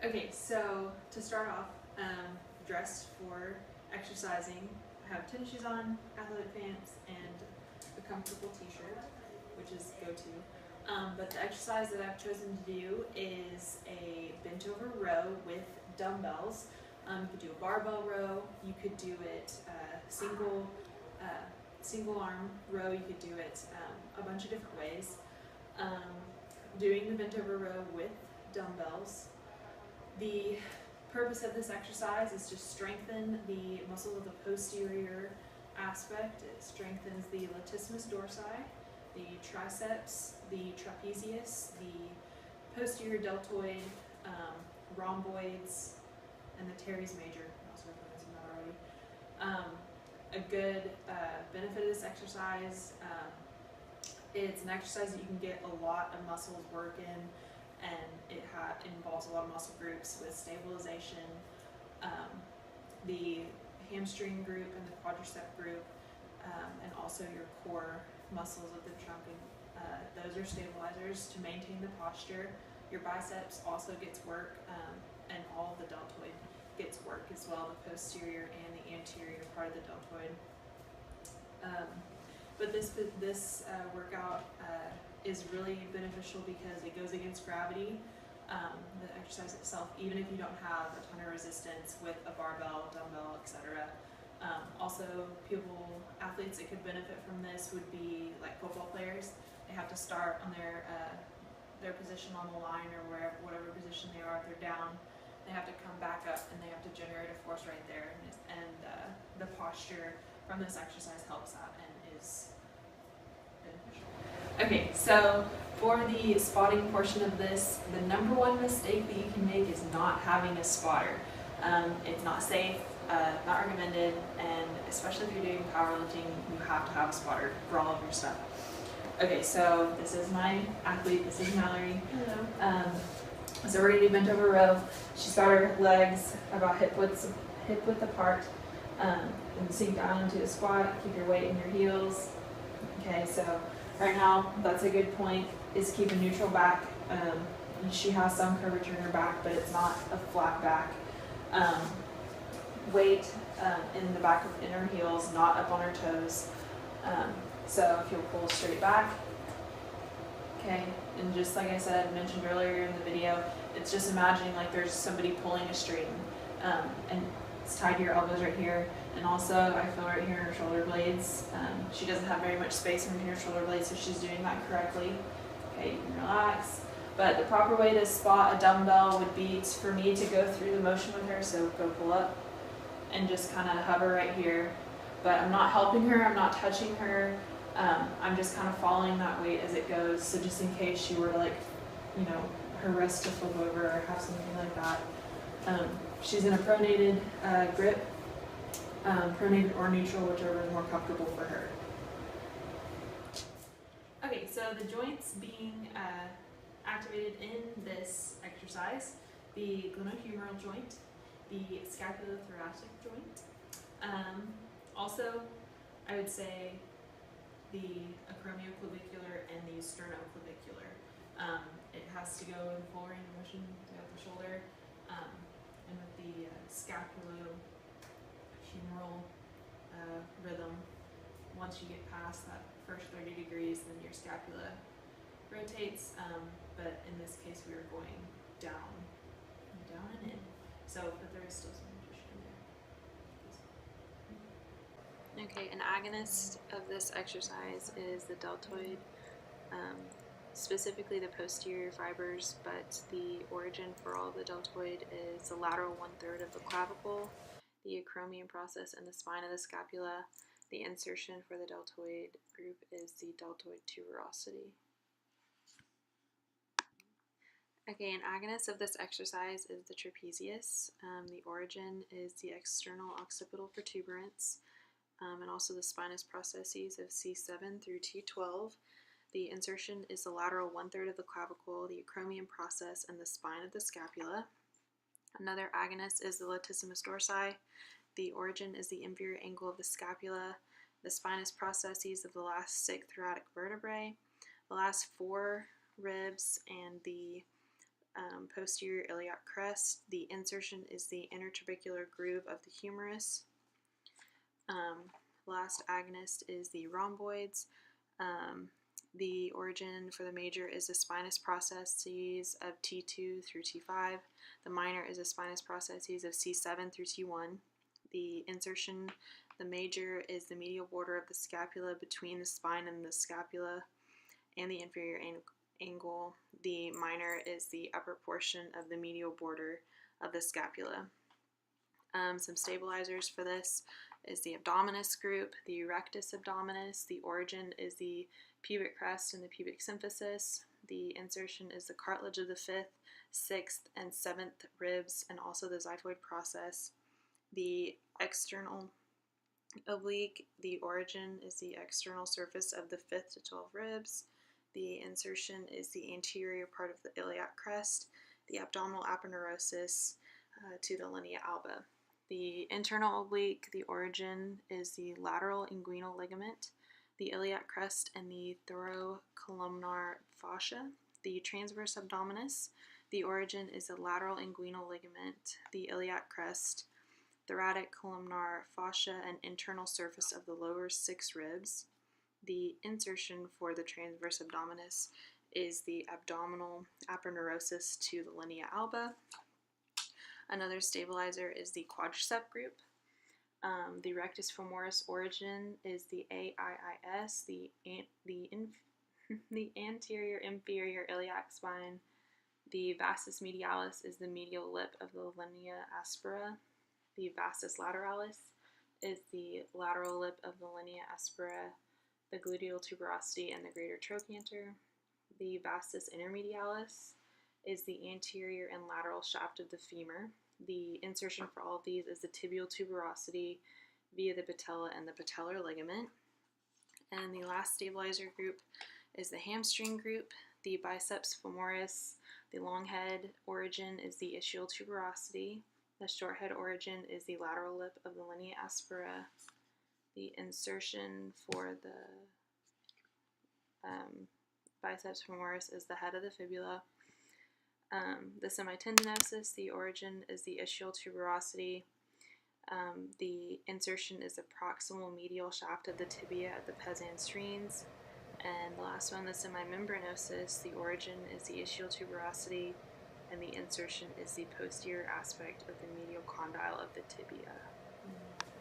Okay, so to start off, dressed for exercising, I have tennis shoes on, athletic pants, and a comfortable t-shirt, which is go-to. But the exercise that I've chosen to do is a bent over row with dumbbells. You could do a barbell row, you could do it uh, single arm row, you could do it a bunch of different ways. Um, Doing the bent over row with dumbbells. The purpose of this exercise is to strengthen the muscle of the posterior aspect. It strengthens the latissimus dorsi, the triceps, the trapezius, the posterior deltoid, rhomboids, and the teres major. I also recognizing that already. A good benefit of this exercise, it's an exercise that you can get a lot of muscles work in, and it involves a lot of muscle groups with stabilization. The hamstring group and the quadricep group, and also your core muscles of the trunk, and those are stabilizers to maintain the posture. Your biceps also gets work, and all of the deltoid gets work as well, the posterior and the anterior part of the deltoid. But this workout is really beneficial because it goes against gravity. The exercise itself, even if you don't have a ton of resistance with a barbell, dumbbell, etc. Also, athletes that could benefit from this would be like football players. They have to start on their position on the line or whatever position they are. If they're down, they have to come back up and they have to generate a force right there. And the posture from this exercise helps that and is beneficial. Okay, so for the spotting portion of this, the number one mistake that you can make is not having a spotter. It's not safe, not recommended, and especially if you're doing powerlifting, you have to have a spotter for all of your stuff. Okay, so this is my athlete, this is Mallory. Hello. So we're gonna do bent over row. She's got her legs about hip width apart. And sink down into a squat, keep your weight in your heels. Okay, so right now, that's a good point, is keep a neutral back. She has some curvature in her back, but it's not a flat back. Weight in the back of her heels, not up on her toes. So if you'll pull straight back, okay, and just like I said, mentioned earlier in the video, it's just imagining like there's somebody pulling a string, and it's tied to your elbows right here, and also I feel right here in her shoulder blades. She doesn't have very much space in her shoulder blades, so she's doing that correctly. Okay, you can relax. But the proper way to spot a dumbbell would be for me to go through the motion with her, so go pull up and just kind of hover right here. But I'm not helping her, I'm not touching her, I'm just kind of following that weight as it goes, so just in case she were to her wrist to flip over or have something like that. She's in a pronated grip, pronated or neutral, whichever is more comfortable for her. Okay, so the joints being activated in this exercise, the glenohumeral joint, the scapulothoracic joint, also I would say the acromioclavicular and the sternoclavicular. It has to go in full range of motion throughout the shoulder, and with the scapulohumeral rhythm, once you get past that first 30 degrees, then your scapula rotates, but in this case we are going down and in. So, but there is still some nutrition in there. Okay, an agonist of this exercise is the deltoid, specifically the posterior fibers, but the origin for all of the deltoid is the lateral 1/3 of the clavicle, the acromion process, and the spine of the scapula. The insertion for the deltoid group is the deltoid tuberosity. Okay, an agonist of this exercise is the trapezius. The origin is the external occipital protuberance, and also the spinous processes of C7 through T12. The insertion is the lateral 1/3 of the clavicle, the acromion process, and the spine of the scapula. Another agonist is the latissimus dorsi. The origin is the inferior angle of the scapula, the spinous processes of the last 6 thoracic vertebrae, the last 4 ribs, and the posterior iliac crest. The insertion is the intertrabecular groove of the humerus. Last agonist is the rhomboids. The origin for the major is the spinous processes of T2 through T5. The minor is the spinous processes of C7 through T1. The insertion, the major is the medial border of the scapula between the spine and the scapula and the inferior angle. The minor is the upper portion of the medial border of the scapula. Some stabilizers for this is the abdominis group, the rectus abdominis. The origin is the pubic crest and the pubic symphysis. The insertion is the cartilage of the 5th, 6th, and 7th ribs, and also the xiphoid process. The external oblique, the origin is the external surface of the 5th to 12th ribs. The insertion is the anterior part of the iliac crest, the abdominal aponeurosis to the linea alba. The internal oblique, the origin is the lateral inguinal ligament, the iliac crest, and the thoracolumnar fascia. The transverse abdominis, the origin is the lateral inguinal ligament, the iliac crest, thoracic columnar fascia, and internal surface of the lower 6 ribs. The insertion for the transverse abdominis is the abdominal aponeurosis to the linea alba. Another stabilizer is the quadricep group. The rectus femoris origin is the AIIS, the anterior inferior iliac spine. The vastus medialis is the medial lip of the linea aspera. The vastus lateralis is the lateral lip of the linea aspera, the gluteal tuberosity, and the greater trochanter. The vastus intermedialis is the anterior and lateral shaft of the femur. The insertion for all of these is the tibial tuberosity via the patella and the patellar ligament. And the last stabilizer group is the hamstring group. The biceps femoris, the long head origin is the ischial tuberosity. The short head origin is the lateral lip of the linea aspera. The insertion for the biceps femoris is the head of the fibula. The semitendinosus, the origin is the ischial tuberosity. The insertion is the proximal medial shaft of the tibia at the pes anstrines. And the last one, the semimembranosus, the origin is the ischial tuberosity, and the insertion is the posterior aspect of the medial condyle of the tibia.